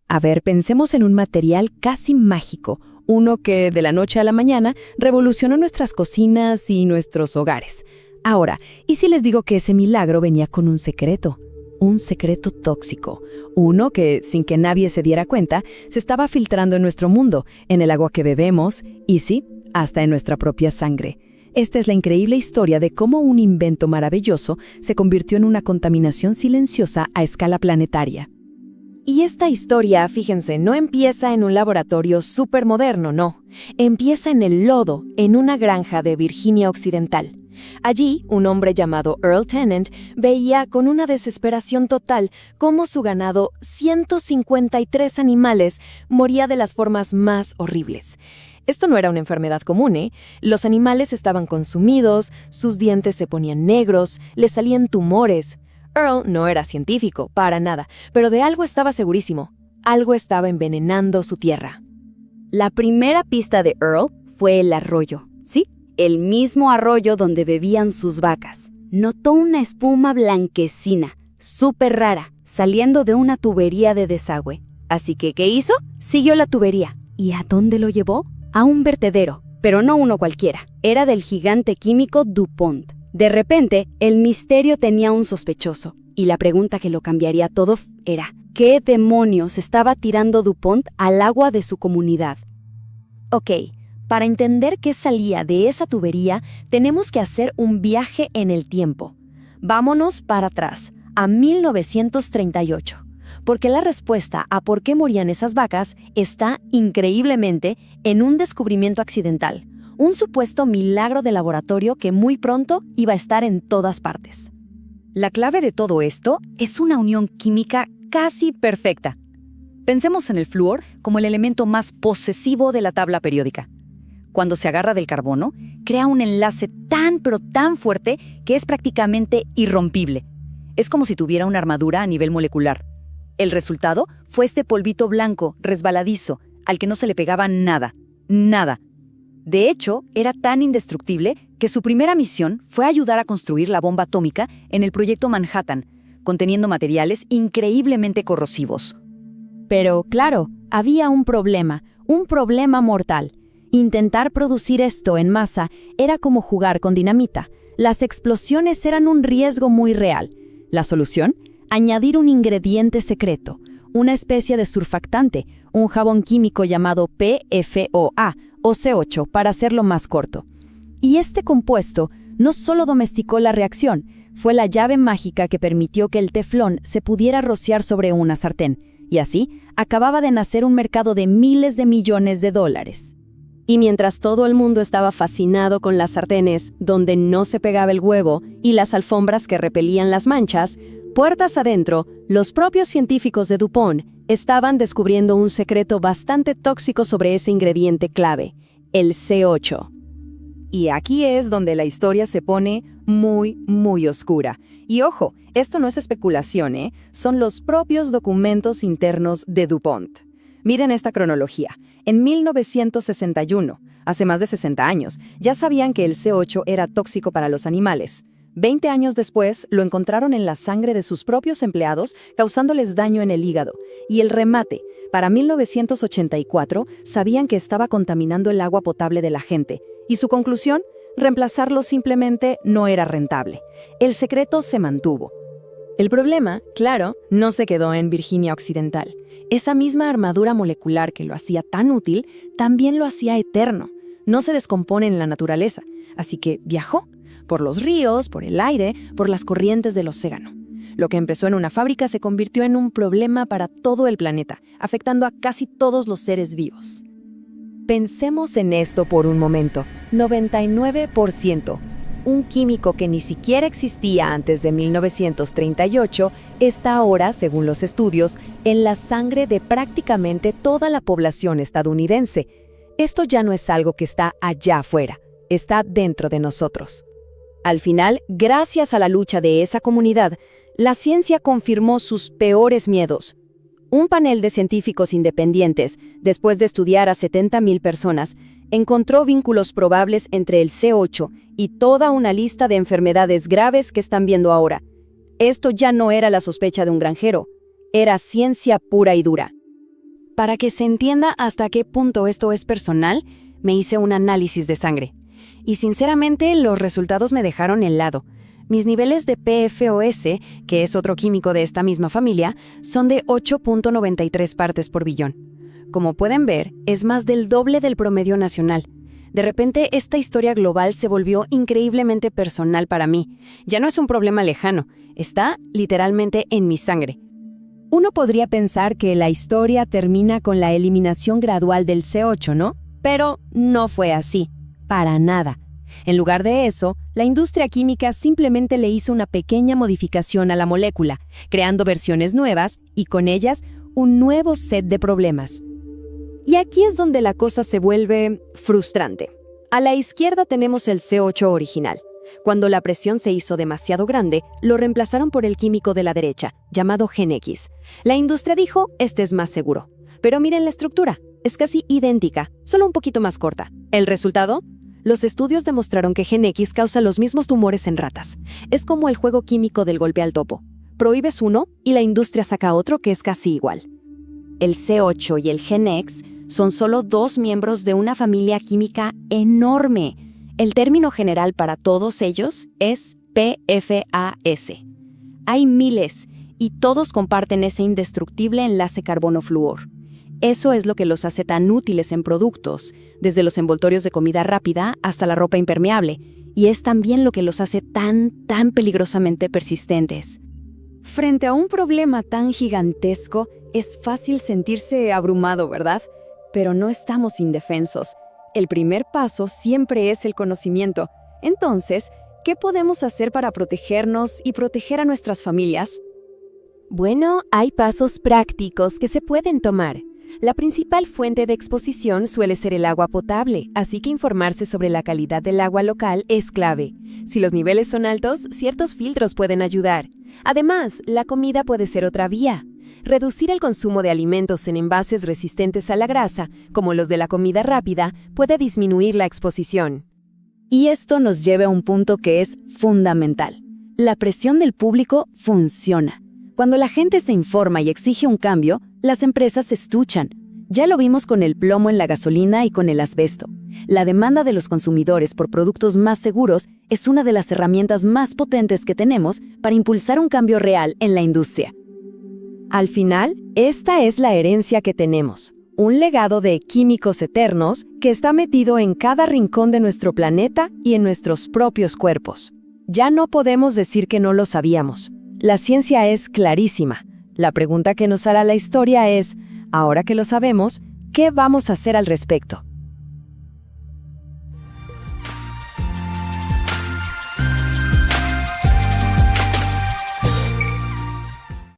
A ver, pensemos en un material casi mágico, uno que de la noche a la mañana revolucionó nuestras cocinas y nuestros hogares. Ahora, ¿y si les digo que ese milagro venía con un secreto? Un secreto tóxico, uno que, sin que nadie se diera cuenta, se estaba filtrando en nuestro mundo, en el agua que bebemos y sí, hasta en nuestra propia sangre. Esta es la increíble historia de cómo un invento maravilloso se convirtió en una contaminación silenciosa a escala planetaria. Y esta historia, fíjense, no empieza en un laboratorio supermoderno, no. Empieza en el lodo, en una granja de Virginia Occidental. Allí, un hombre llamado Earl Tennant veía con una desesperación total cómo su ganado, 153 animales, moría de las formas más horribles. Esto no era una enfermedad común, ¿eh? Los animales estaban consumidos, sus dientes se ponían negros, les salían tumores. Earl no era científico, para nada, pero de algo estaba segurísimo. Algo estaba envenenando su tierra. La primera pista de Earl fue el arroyo, ¿sí? El mismo arroyo donde bebían sus vacas. Notó una espuma blanquecina, súper rara, saliendo de una tubería de desagüe. Así que, ¿qué hizo? Siguió la tubería. ¿Y a dónde lo llevó? A un vertedero, pero no uno cualquiera. Era del gigante químico DuPont. De repente, el misterio tenía un sospechoso, y la pregunta que lo cambiaría todo era, ¿qué demonios estaba tirando DuPont al agua de su comunidad? Ok, para entender qué salía de esa tubería, tenemos que hacer un viaje en el tiempo. Vámonos para atrás, a 1938, porque la respuesta a por qué morían esas vacas está, increíblemente, en un descubrimiento accidental. Un supuesto milagro de laboratorio que muy pronto iba a estar en todas partes. La clave de todo esto es una unión química casi perfecta. Pensemos en el flúor como el elemento más posesivo de la tabla periódica. Cuando se agarra del carbono, crea un enlace tan pero tan fuerte que es prácticamente irrompible. Es como si tuviera una armadura a nivel molecular. El resultado fue este polvito blanco, resbaladizo, al que no se le pegaba nada. De hecho, era tan indestructible que su primera misión fue ayudar a construir la bomba atómica en el proyecto Manhattan, conteniendo materiales increíblemente corrosivos. Pero, claro, había un problema mortal. Intentar producir esto en masa era como jugar con dinamita. Las explosiones eran un riesgo muy real. La solución: añadir un ingrediente secreto, una especie de surfactante, un jabón químico llamado PFOA, o C8 para hacerlo más corto. Y este compuesto no solo domesticó la reacción, fue la llave mágica que permitió que el teflón se pudiera rociar sobre una sartén, y así acababa de nacer un mercado de miles de millones de dólares. Y mientras todo el mundo estaba fascinado con las sartenes, donde no se pegaba el huevo, y las alfombras que repelían las manchas, puertas adentro, los propios científicos de DuPont estaban descubriendo un secreto bastante tóxico sobre ese ingrediente clave, el C8. Y aquí es donde la historia se pone muy, muy oscura. Y ojo, esto no es especulación, ¿eh? Son los propios documentos internos de DuPont. Miren esta cronología. En 1961, hace más de 60 años, ya sabían que el C8 era tóxico para los animales. 20 años después, lo encontraron en la sangre de sus propios empleados, causándoles daño en el hígado. Y el remate, para 1984, sabían que estaba contaminando el agua potable de la gente. Y su conclusión, reemplazarlo simplemente no era rentable. El secreto se mantuvo. El problema, claro, no se quedó en Virginia Occidental. Esa misma armadura molecular que lo hacía tan útil, también lo hacía eterno. No se descompone en la naturaleza, así que viajó por los ríos, por el aire, por las corrientes del océano. Lo que empezó en una fábrica se convirtió en un problema para todo el planeta, afectando a casi todos los seres vivos. Pensemos en esto por un momento. 99%. Un químico que ni siquiera existía antes de 1938 está ahora, según los estudios, en la sangre de prácticamente toda la población estadounidense. Esto ya no es algo que está allá afuera, está dentro de nosotros. Al final, gracias a la lucha de esa comunidad, la ciencia confirmó sus peores miedos. Un panel de científicos independientes, después de estudiar a 70,000 personas, encontró vínculos probables entre el C8 y toda una lista de enfermedades graves que están viendo ahora. Esto ya no era la sospecha de un granjero, era ciencia pura y dura. Para que se entienda hasta qué punto esto es personal, me hice un análisis de sangre. Y sinceramente, los resultados me dejaron helado. Mis niveles de PFOS, que es otro químico de esta misma familia, son de 8.93 partes por billón. Como pueden ver, es más del doble del promedio nacional. De repente, esta historia global se volvió increíblemente personal para mí. Ya no es un problema lejano, está literalmente en mi sangre. Uno podría pensar que la historia termina con la eliminación gradual del C8, ¿no? Pero no fue así, para nada. En lugar de eso, la industria química simplemente le hizo una pequeña modificación a la molécula, creando versiones nuevas y con ellas un nuevo set de problemas. Y aquí es donde la cosa se vuelve frustrante. A la izquierda tenemos el C8 original. Cuando la presión se hizo demasiado grande, lo reemplazaron por el químico de la derecha, llamado GenX. La industria dijo, este es más seguro. Pero miren la estructura, es casi idéntica, solo un poquito más corta. ¿El resultado? Los estudios demostraron que GenX causa los mismos tumores en ratas. Es como el juego químico del golpe al topo. Prohíbes uno y la industria saca otro que es casi igual. El C8 y el GenX son solo dos miembros de una familia química enorme. El término general para todos ellos es PFAS. Hay miles y todos comparten ese indestructible enlace carbono-flúor. Eso es lo que los hace tan útiles en productos, desde los envoltorios de comida rápida hasta la ropa impermeable, y es también lo que los hace tan peligrosamente persistentes. Frente a un problema tan gigantesco, es fácil sentirse abrumado, ¿verdad? Pero no estamos indefensos. El primer paso siempre es el conocimiento. Entonces, ¿qué podemos hacer para protegernos y proteger a nuestras familias? Bueno, hay pasos prácticos que se pueden tomar. La principal fuente de exposición suele ser el agua potable, así que informarse sobre la calidad del agua local es clave. Si los niveles son altos, ciertos filtros pueden ayudar. Además, la comida puede ser otra vía. Reducir el consumo de alimentos en envases resistentes a la grasa, como los de la comida rápida, puede disminuir la exposición. Y esto nos lleva a un punto que es fundamental. La presión del público funciona. Cuando la gente se informa y exige un cambio, las empresas se estuchan. Ya lo vimos con el plomo en la gasolina y con el asbesto. La demanda de los consumidores por productos más seguros es una de las herramientas más potentes que tenemos para impulsar un cambio real en la industria. Al final, esta es la herencia que tenemos. Un legado de químicos eternos que está metido en cada rincón de nuestro planeta y en nuestros propios cuerpos. Ya no podemos decir que no lo sabíamos. La ciencia es clarísima. La pregunta que nos hará la historia es, ahora que lo sabemos, ¿qué vamos a hacer al respecto?